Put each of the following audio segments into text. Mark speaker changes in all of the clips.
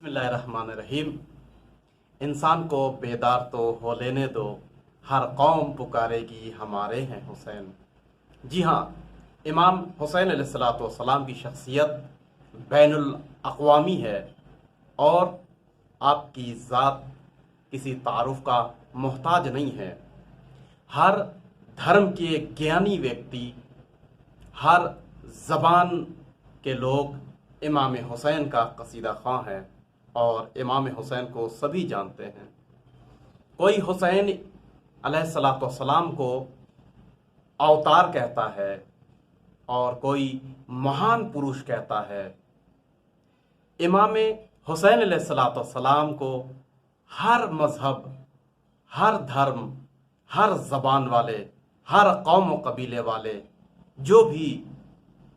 Speaker 1: बिस्मिल्लाहिर्रहमानिर्रहीम। इंसान को बेदार तो हो लेने दो, हर कौम पुकारेगी हमारे हैं हुसैन। जी हाँ, इमाम हुसैन अलैहिस्सलाम की शख्सियत बैनुल अक़वामी है और आपकी ज़ात किसी तारुफ का मोहताज नहीं है। हर धर्म के ज्ञानी व्यक्ति, हर ज़बान के लोग इमाम हुसैन का कसीदा ख़्वां है और इमाम हुसैन को सभी जानते हैं। कोई हुसैन अलैहिस्सलाम को अवतार कहता है और कोई महान पुरुष कहता है। इमाम हुसैन अलैहिस्सलाम को हर मज़हब, हर धर्म, हर ज़बान वाले, हर कौम व कबीले वाले, जो भी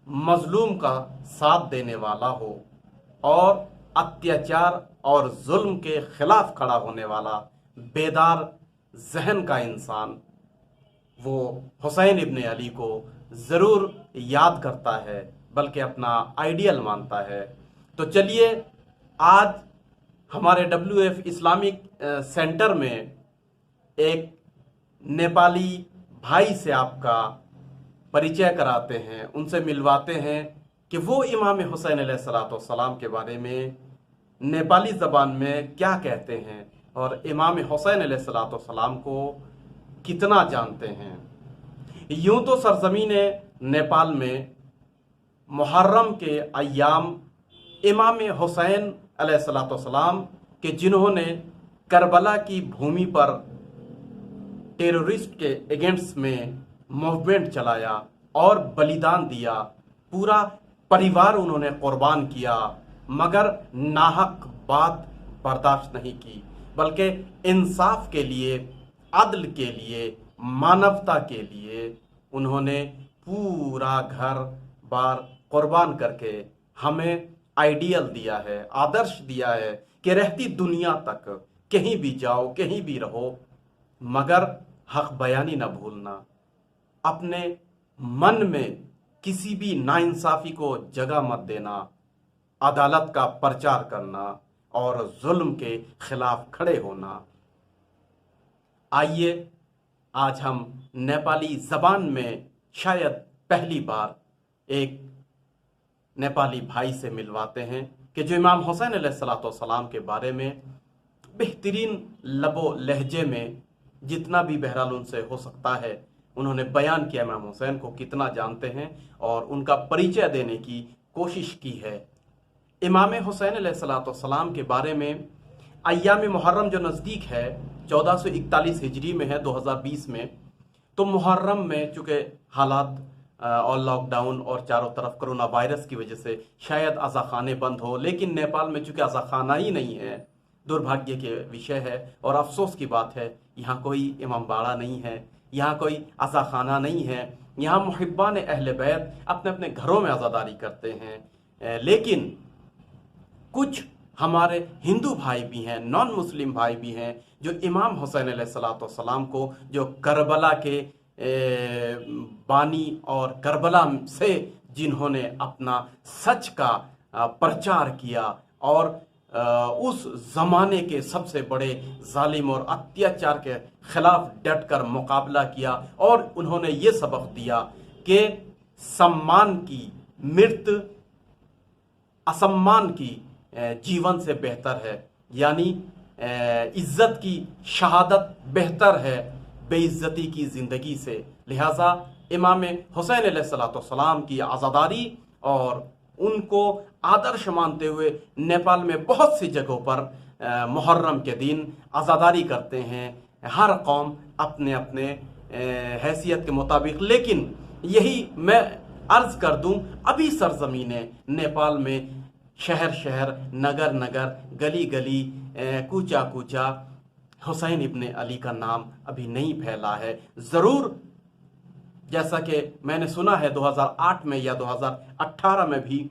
Speaker 1: मज़लूम का साथ देने वाला हो और अत्याचार और जुल्म के खिलाफ खड़ा होने वाला बेदार जहन का इंसान, वो हुसैन इब्न अली को ज़रूर याद करता है, बल्कि अपना आइडियल मानता है। तो चलिए, आज हमारे WF इस्लामिक सेंटर में एक नेपाली भाई से आपका परिचय कराते हैं, उनसे मिलवाते हैं कि वो इमाम हुसैन अलैहिस्सलाम के बारे में नेपाली ज़बान में क्या कहते हैं और इमाम हुसैन अलैहिस्सलाम को कितना जानते हैं। यूं तो सरज़मीन नेपाल में मुहर्रम के अय्याम इमाम हुसैन अलैहिस्सलाम के, जिन्होंने करबला की भूमि पर टेररिस्ट के अगेंस्ट में मूवमेंट चलाया और बलिदान दिया, पूरा परिवार उन्होंने कुर्बान किया, मगर नाहक बात बर्दाश्त नहीं की, बल्कि इंसाफ के लिए, अदल के लिए, मानवता के लिए उन्होंने पूरा घर बार कुर्बान करके हमें आइडियल दिया है, आदर्श दिया है कि रहती दुनिया तक कहीं भी जाओ, कहीं भी रहो, मगर हक बयानी न भूलना, अपने मन में किसी भी नाइंसाफ़ी को जगह मत देना, अदालत का प्रचार करना और जुल्म के खिलाफ खड़े होना। आइए, आज हम नेपाली ज़बान में शायद पहली बार एक नेपाली भाई से मिलवाते हैं कि जो इमाम हुसैन अलैहिस्सलाम के बारे में बेहतरीन लबो लहजे में जितना भी बहरहाल उनसे हो सकता है उन्होंने बयान किया, इमाम हुसैन को कितना जानते हैं और उनका परिचय देने की कोशिश की है। इमाम हुसैन अलैहिस्सलाम के बारे में अय्याम मुहर्रम जो नज़दीक है, 1441 हिजरी में है, 2020 में, तो मुहर्रम में चूँकि हालात और लॉकडाउन और चारों तरफ कोरोना वायरस की वजह से शायद अज़ाखाने बंद हो, लेकिन नेपाल में चूँकि अज़ाखाना ही नहीं है, दुर्भाग्य के विषय है और अफसोस की बात है, यहाँ कोई इमाम बाड़ा नहीं है, यहाँ कोई अज़ाखाना नहीं है। यहाँ मुहिब्बान अहले बैत अपने अपने घरों में आज़ादारी करते हैं, लेकिन कुछ हमारे हिंदू भाई भी हैं, नॉन मुस्लिम भाई भी हैं, जो इमाम हुसैन अलैहिस्सलाम को, जो करबला के बानी और करबला से जिन्होंने अपना सच का प्रचार किया और उस ज़माने के सबसे बड़े जालिम और अत्याचार के खिलाफ डट कर मुकाबला किया और उन्होंने ये सबक दिया कि सम्मान की मृत्यु असम्मान की जीवन से बेहतर है, यानी इज्जत की शहादत बेहतर है बेइज्जती की ज़िंदगी से। लिहाजा इमाम हुसैन अलैहिस्सलाम की आज़ादारी और उनको आदर्श मानते हुए नेपाल में बहुत सी जगहों पर मुहर्रम के दिन आज़ादारी करते हैं, हर कौम अपने अपने हैसियत के मुताबिक। लेकिन यही मैं अर्ज़ कर दूं, अभी सरज़मीन नेपाल में शहर शहर, नगर नगर, गली गली, कूचा कूचा हुसैन इब्न अली का नाम अभी नहीं फैला है। ज़रूर, जैसा कि मैंने सुना है 2008 में या 2018 में भी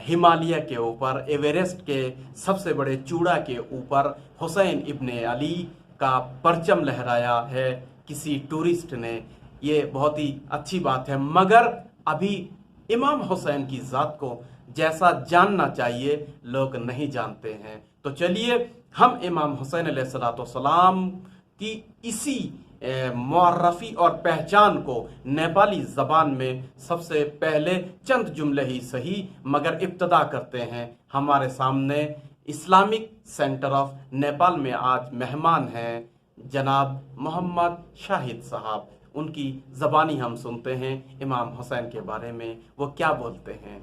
Speaker 1: हिमालय के ऊपर, एवरेस्ट के सबसे बड़े चूड़ा के ऊपर हुसैन इब्न अली का परचम लहराया है किसी टूरिस्ट ने। ये बहुत ही अच्छी बात है, मगर अभी इमाम हुसैन की ज़ात को जैसा जानना चाहिए लोग नहीं जानते हैं। तो चलिए हम इमाम हुसैन अलैहिस्सलाम की इसी मुअर्रफी और पहचान को नेपाली ज़बान में सबसे पहले चंद जुमले ही सही मगर इब्तदा करते हैं। हमारे सामने इस्लामिक सेंटर ऑफ नेपाल में आज मेहमान हैं जनाब मोहम्मद शाहिद साहब। उनकी ज़बानी हम सुनते हैं इमाम हुसैन के बारे में, वो क्या बोलते हैं।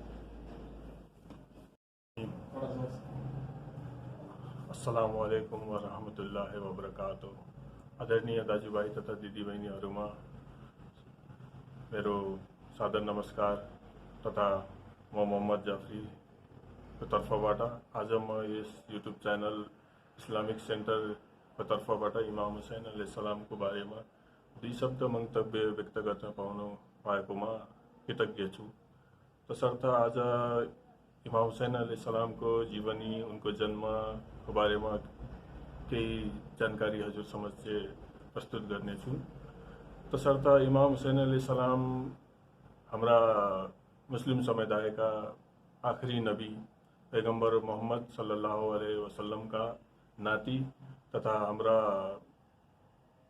Speaker 2: अस्सलामु अलैकुम वरहमतुल्लाहि वबरकातुहू। आदरणीय दाजुभाइ तथा दिदीबहिनीहरूमा मेरो सादर नमस्कार तथा म मोहम्मद जाफरीको तर्फबाट आज म यस युट्युब च्यानल इस्लामिक सेन्टरको तर्फबाट इमाम हुसैन अलैहिस्सलामको बारेमा दुई शब्द मन्तव्य व्यक्त गर्न पाएकोमा कृतज्ञ छु। तसर्थ आज इमाम हुसैन अलैहिस्सलामको जीवनी, उनको जन्मको बारेमा केही जानकारी हजुर समक्ष प्रस्तुत गर्नेछु। तसर्थ इमाम हुसैन अलैहिस्सलाम हाम्रा मुस्लिम समुदायका आखिरी नबी पैगम्बर मोहम्मद सल्लल्लाहु अलैहि वसल्लम का नाती तथा हाम्रा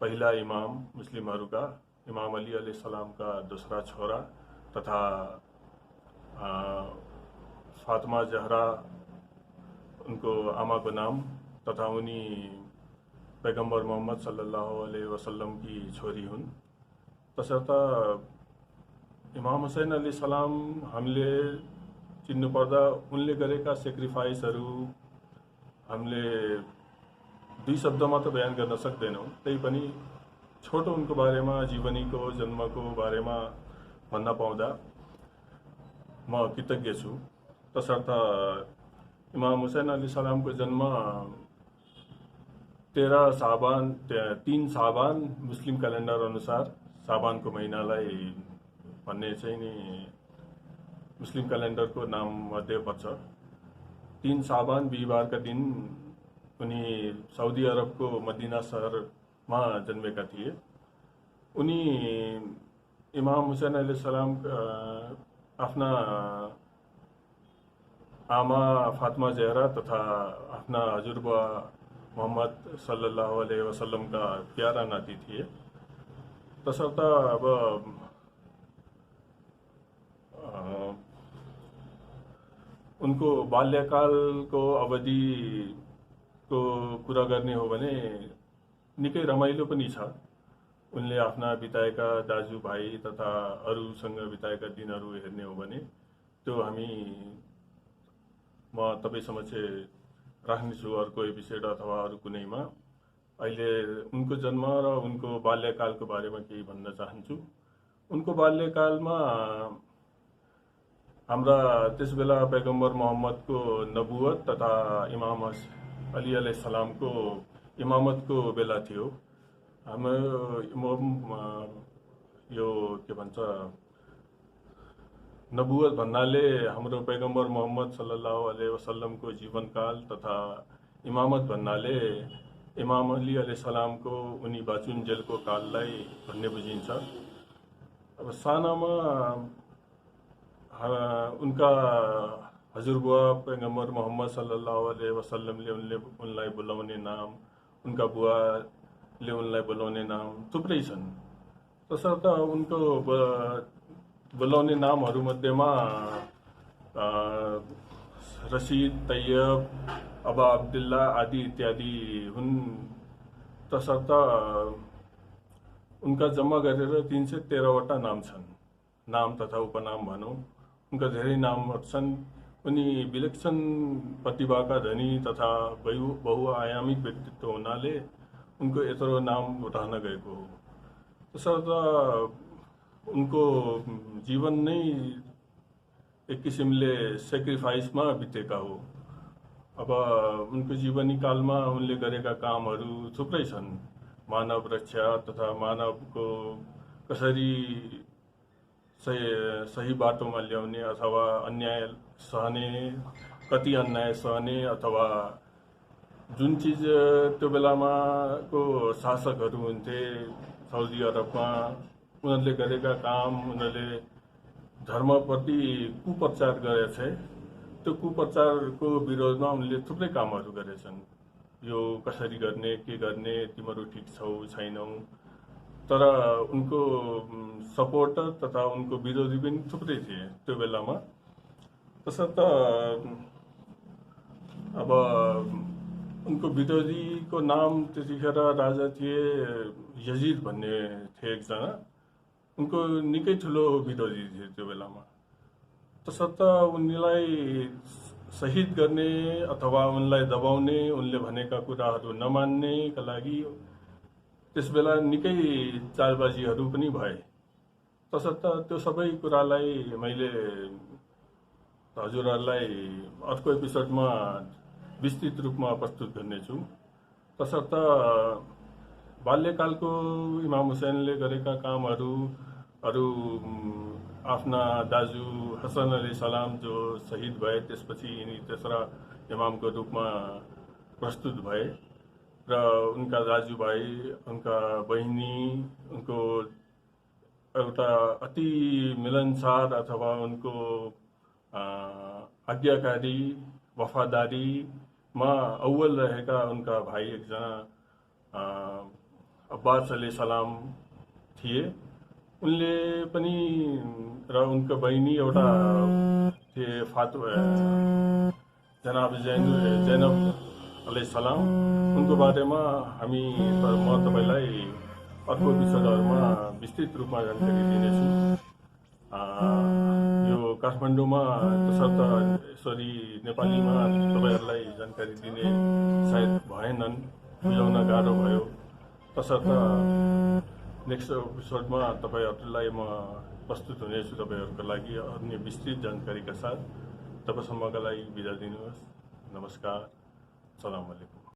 Speaker 2: पहिला इमाम मुस्लिमहरूका इमाम अली अलैहिस्सलाम का दूसरा छोरा तथा फातिमा जहरा उनको आमा को नाम तथा उनी पैगम्बर मोहम्मद सल्लल्लाहु अलैहि वसल्लम की छोरी हुन्। तसर्थ इमाम हुसैन अलैहिस्सलाम हामीले चिन्नु पर्दा उनले गरेका सेक्रिफाइसहरू हामीले दुई शब्दमा त बयान गर्न सक्दैनौँ। तैपनि छोटो उनको बारेमा, जीवनीको, जन्मको बारेमा भन्न पाउँदा म कृतज्ञ छु। तसर्थ इमाम हुसैन अलैहिस्सलामको जन्म 3 साबान मुस्लिम क्यालेन्डर अनुसार साबानको महिनालाई भन्ने चाहिँ नि मुस्लिम क्यालेन्डरको नाम मध्ये पर्छ। 3 साबान बिहिबारका दिन उनी साउदी अरबको मदिना शहरमा जन्मेका थिए। उनी इमाम हुसैन अलैहिस्सलाम आफ्ना आमा फातिमा जहरा तथा आफ्ना हजुरबुवा मोहम्मद सल्लल्लाहु अलैहि वसल्लम का प्यारा नाती थिए। तसर्थ अब उनको बाल्यकालको अवधिको कुरा गर्ने हो भने निकै रमाइलो पनि छ। उनले आफ्ना बिताएका दाजुभाइ तथा अरूसँग बिताएका दिनहरू हेर्ने हो भने त्यो म तपाईँ समक्ष राख्नेछु अर्को एपिसोड अथवा अरू कुनैमा। अहिले उनको जन्म र उनको बाल्यकालको बारेमा केही भन्न चाहन्छु। उनको बाल्यकालमा हाम्रा त्यसबेला पैगम्बर मोहम्मदको नबुवत तथा इमाम अली अलैहिस्सलामको इमामतको बेला थियो। यो के भन्छ, नबुवत भन्नाले हाम्रो पैगम्बर मोहम्मद सल्लल्लाहु अलैहि वसल्लमको जीवनकाल तथा इमामत भन्नाले इमाम अली अलैहिस्सलामको उनी बाचुन्जेलको काललाई भन्ने बुझिन्छ। अब सानामा उनका हजुरबुवा पैगम्बर मोहम्मद सल्लल्लाहु अलैहि वसल्लमले उनलाई बोलाउने नाम, उनका बुवाले उनलाई बोलाउने नाम थुप्रै छन्। तसर्थ उनको बोलाउने नामहरूमध्येमा रशीद, तैयब, अबा अब्दुल्ला आदि इत्यादि हुन्। तसर्थ उनका जम्मा गरेर 313वटा नाम छन्। नाम तथा उपनाम भनौँ, उनका धेरै नामहरू छन्। उनी विलक्षण प्रतिभाका धनी तथा बहुआयामिक व्यक्तित्व हुनाले उनको यत्रो नाम रहन गएको हो। तसर्थ उनको जीवन नै एक किसिमले सेक्रिफाइसमा बितेका हो। अब उनको जीवनी कालमा उनले गरेका कामहरू थुप्रै छन्। मानव रक्षा तथा मानवको कसरी सही बाटोमा ल्याउने अथवा अन्याय सहने, कति अन्याय सहने अथवा जुन चीज त्यो बेलामा को शासकहरू हुन्थे साउदी अरबमा, उनीहरूले गरेका काम, उनीहरूले धर्मप्रति कुप्रचार गरेछे त्यो कुप्रचारको विरोधमा उनले थुप्रै कामहरू गरेछन्। यो कसरी गर्ने, के गर्ने, तिमीहरू ठिक छौ छैनौ। तर उनको सपोर्टर तथा उनको विरोधी पनि थुप्रै थिए त्यो बेलामा। तसर्थ अब उनको विरोधीको नाम त्यतिखेर राजा थिए यजिद भन्ने थिए एकजना। उनको निकै ठुलो विरोधी थिए त्यो बेलामा। तसर्थ उनलाई शहीद गर्ने अथवा उनलाई दबाउने, उनले भनेका कुराहरू नमान्नेका लागि त्यसबेला निकै चालबाजीहरू पनि भए। तसर्थ त्यो सबै कुरालाई मैले हजुरहरूलाई अर्को एपिसोडमा विस्तृत रूपमा प्रस्तुत गर्नेछु। तसर्थ बाल्यकालको इमाम हुसैनले गरेका कामहरू, अरू आफ्ना दाजु हसन अलैहिस्सलाम जो शहीद भए, त्यसपछि यिनी तेस्रा इमामको रूपमा प्रस्तुत भए र उनका दाजुभाइ, उनका बहिनी, उनको एउटा अति मिलनसार अथवा उनको आज्ञाकारी, वफादारीमा अव्वल रहेका उनका भाइ एकजना अब्बास अलैहिस्सलाम थिए। उनले पनि र उनको बहिनी एउटा थिए जनाब जैनब अलैहिस्सलाम। उनको बारेमा म तपाईलाई अर्को एपिसोडहरूमा विस्तृत रूपमा जानकारी दिनेछु। यो काठमाडौँमा तसर्थ यसरी नेपालीमा तपाईहरूलाई जानकारी दिने सायद भएनन्, बुझाउन गाह्रो भयो। तसर्थ नेक्स्ट एपिसोडमा तपाईहरूलाई म प्रस्तुत हुनेछु तपाईहरूको लागि अन्य विस्तृत जानकारीका साथ। तबसम्मका लागि बिदा दिनुहोस्। नमस्कार, सलाम अलैकुम।